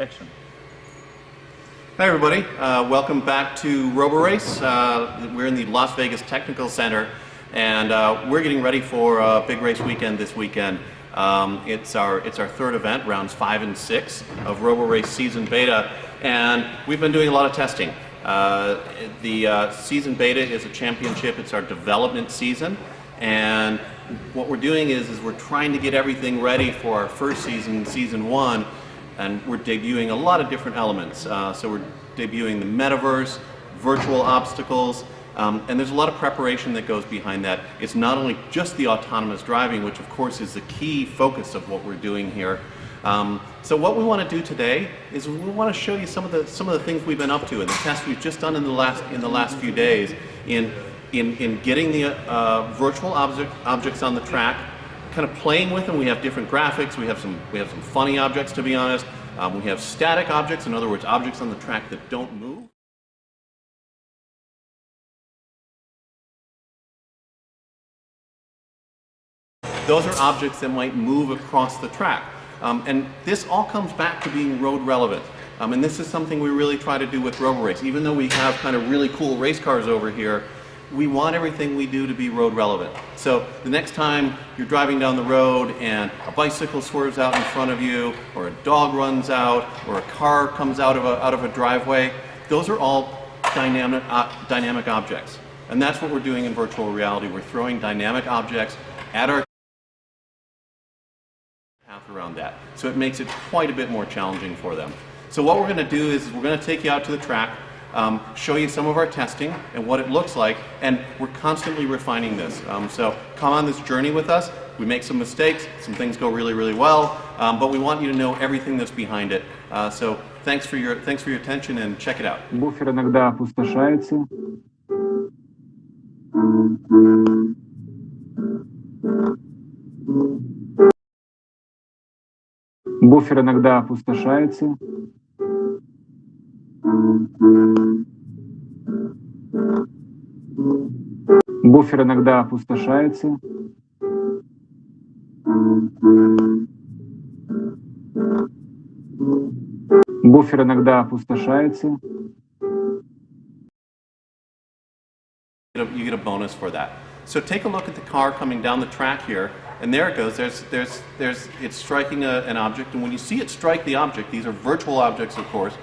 action. Hi everybody, welcome back to Roborace. We're in the Las Vegas Technical Center and we're getting ready for a big race weekend this weekend. It's our third event, rounds 5 and 6 of Roborace Season Beta, and we've been doing a lot of testing. The Season Beta is a championship, it's our development season, and what we're doing is we're trying to get everything ready for our first season, Season 1, and we're debuting a lot of different elements. So we're debuting the Metaverse, virtual obstacles, and there's a lot of preparation that goes behind that. It's not only just the autonomous driving, which of course is the key focus of what we're doing here. So what we want to do today is we want to show you some of the things we've been up to and the tests we've just done in the last few days in getting the virtual objects on the track, kind of playing with them. We have different graphics. We have some funny objects, to be honest. We have static objects, in other words, objects on the track that don't move. Those are objects that might move across the track. And this all comes back to being road relevant. And this is something we really try to do with Roborace. Even though we have kind of really cool race cars over here, we want everything we do to be road relevant. So the next time you're driving down the road and a bicycle swerves out in front of you, or a dog runs out, or a car comes out of a driveway, those are all dynamic objects. And that's what we're doing in virtual reality. We're throwing dynamic objects at our path around that. So it makes it quite a bit more challenging for them. So what we're going to do is we're going to take you out to the track, show you some of our testing and what it looks like, and we're constantly refining this. So come on this journey with us. We make some mistakes, some things go really, really well, but we want you to know everything that's behind it. So thanks for your attention and check it out. Буфер иногда опустошается. Буфер иногда опустошается. Буфер иногда опустошается. Буфер иногда опустошается. You get a bonus for that. So take a look at the car coming down the track here, and there it goes. It's striking an object, and when you see it strike the object, these are virtual objects, of course,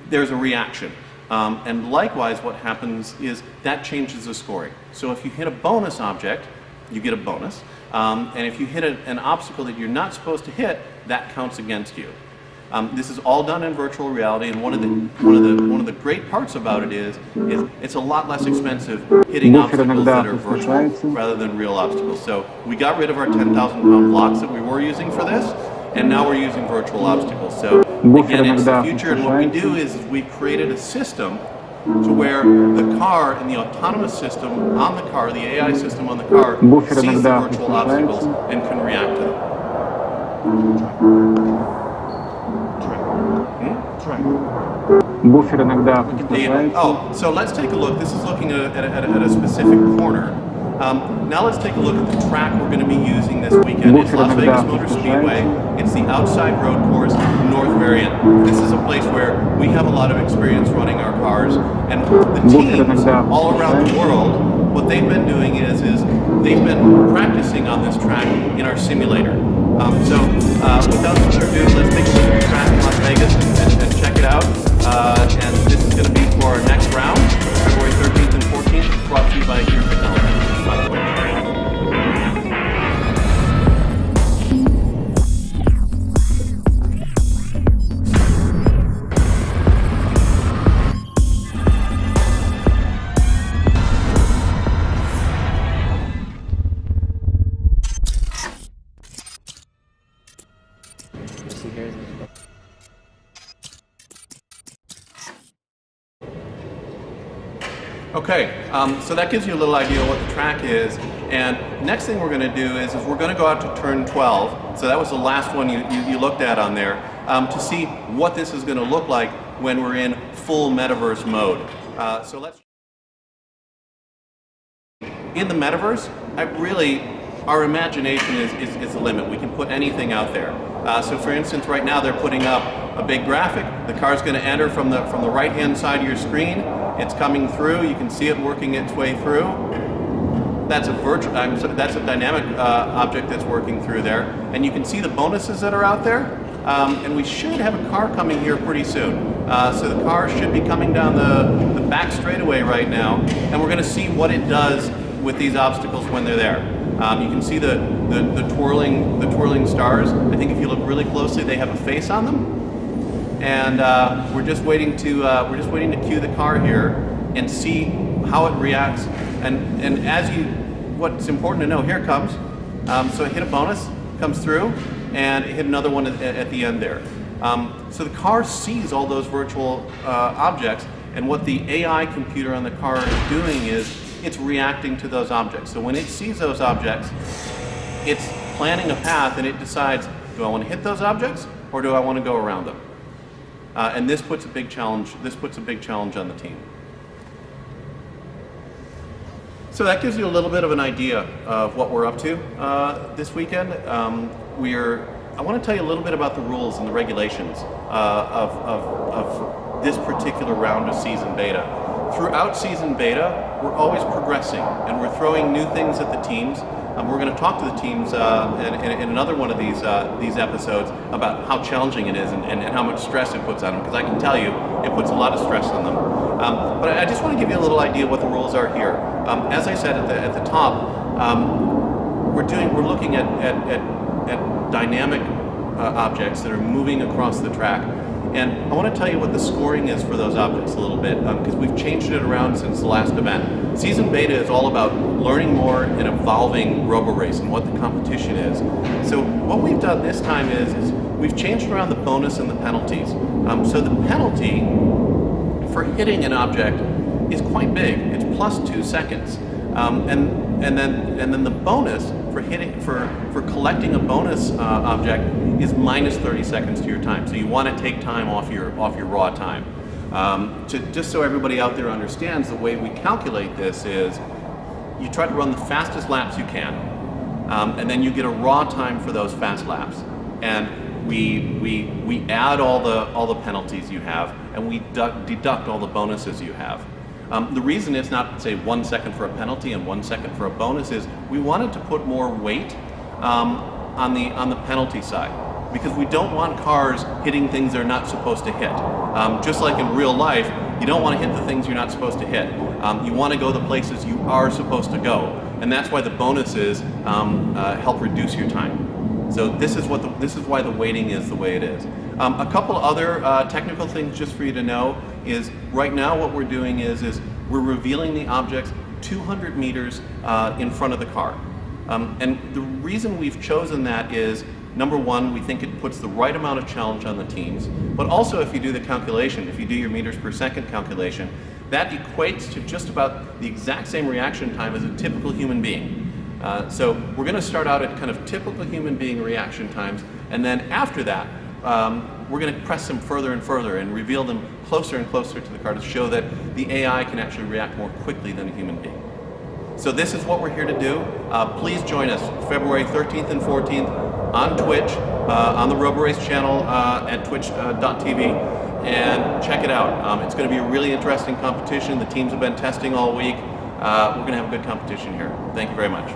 there's a reaction. And likewise, what happens is that changes the scoring. So if you hit a bonus object, you get a bonus. And if you hit an obstacle that you're not supposed to hit, that counts against you. This is all done in virtual reality, and one of the great parts about it is it's a lot less expensive hitting obstacles that are virtual rather than real obstacles. So we got rid of our 10,000-pound blocks that we were using for this, and now we're using virtual obstacles. So again, it's the future, and what we do is we've created a system to where the car and the autonomous system on the car, the AI system on the car, sees the virtual obstacles and can react to them. Буфер иногда опустошается. Oh, so let's take a look. This is looking at a specific corner. Now let's take a look at the track we're going to be using this weekend. It's Las Vegas Motor Speedway. It's the outside road course, North Variant. This is a place where we have a lot of experience running our cars, and the teams all around the world, what they've been doing is they've been practicing on this track in our simulator. So without further ado, let's take a look at the track in Las Vegas and check it out. And this is going to be for our next round, February 13th and 14th, brought to you by Gear Technology, by the way. Okay, so that gives you a little idea of what the track is, and next thing we're going to do is we're going to go out to turn 12, so that was the last one you looked at on there, to see what this is going to look like when we're in full Metaverse mode. So let's... In the Metaverse, our imagination is the limit. We can put anything out there. So for instance, right now they're putting up a big graphic. The car's going to enter from the right-hand side of your screen. It's coming through. You can see it working its way through. That's a dynamic object that's working through there, and you can see the bonuses that are out there. And we should have a car coming here pretty soon. So the car should be coming down the back straightaway right now, and we're going to see what it does with these obstacles when they're there. You can see the twirling stars. I think if you look really closely, they have a face on them. And we're just waiting to cue the car here and see how it reacts. And what's important to know, here it comes. So it hit a bonus, comes through, and it hit another one at the end there. So the car sees all those virtual objects, and what the AI computer on the car is doing is it's reacting to those objects. So when it sees those objects, it's planning a path, and it decides, do I want to hit those objects, or do I want to go around them? And this puts a big challenge on the team. So that gives you a little bit of an idea of what we're up to this weekend. I want to tell you a little bit about the rules and the regulations of this particular round of season beta. Throughout season beta, we're always progressing, and we're throwing new things at the teams. We're going to talk to the teams in another one of these episodes about how challenging it is and how much stress it puts on them, because I can tell you it puts a lot of stress on them. But I just want to give you a little idea of what the rules are here. As I said at the top, we're looking at dynamic objects that are moving across the track. And I want to tell you what the scoring is for those objects a little bit, because we've changed it around since the last event. Season beta is all about learning more and evolving Roborace and what the competition is. So what we've done this time is we've changed around the bonus and the penalties. So the penalty for hitting an object is quite big. It's plus 2 seconds. And then the bonus for collecting a bonus object is minus 30 seconds to your time. So you want to take time off your raw time. Just so everybody out there understands, the way we calculate this is you try to run the fastest laps you can, and then you get a raw time for those fast laps. And we add all the penalties you have, and we deduct all the bonuses you have. The reason it's not, say, 1 second for a penalty and 1 second for a bonus is we wanted to put more weight on the penalty side, because we don't want cars hitting things they're not supposed to hit. Just like in real life, you don't want to hit the things you're not supposed to hit. You want to go the places you are supposed to go, and that's why the bonuses help reduce your time. So this is why the weighting is the way it is. A couple other technical things just for you to know is right now what we're doing is we're revealing the objects 200 meters in front of the car. And the reason we've chosen that is, number one, we think it puts the right amount of challenge on the teams, but also if you do the calculation, if you do your meters per second calculation, that equates to just about the exact same reaction time as a typical human being. So we're going to start out at kind of typical human being reaction times, and then after that, we're going to press them further and further and reveal them closer and closer to the car to show that the AI can actually react more quickly than a human being. So this is what we're here to do. Please join us February 13th and 14th on Twitch, on the Roborace channel at twitch.tv, and check it out. It's going to be a really interesting competition. The teams have been testing all week. We're going to have a good competition here. Thank you very much.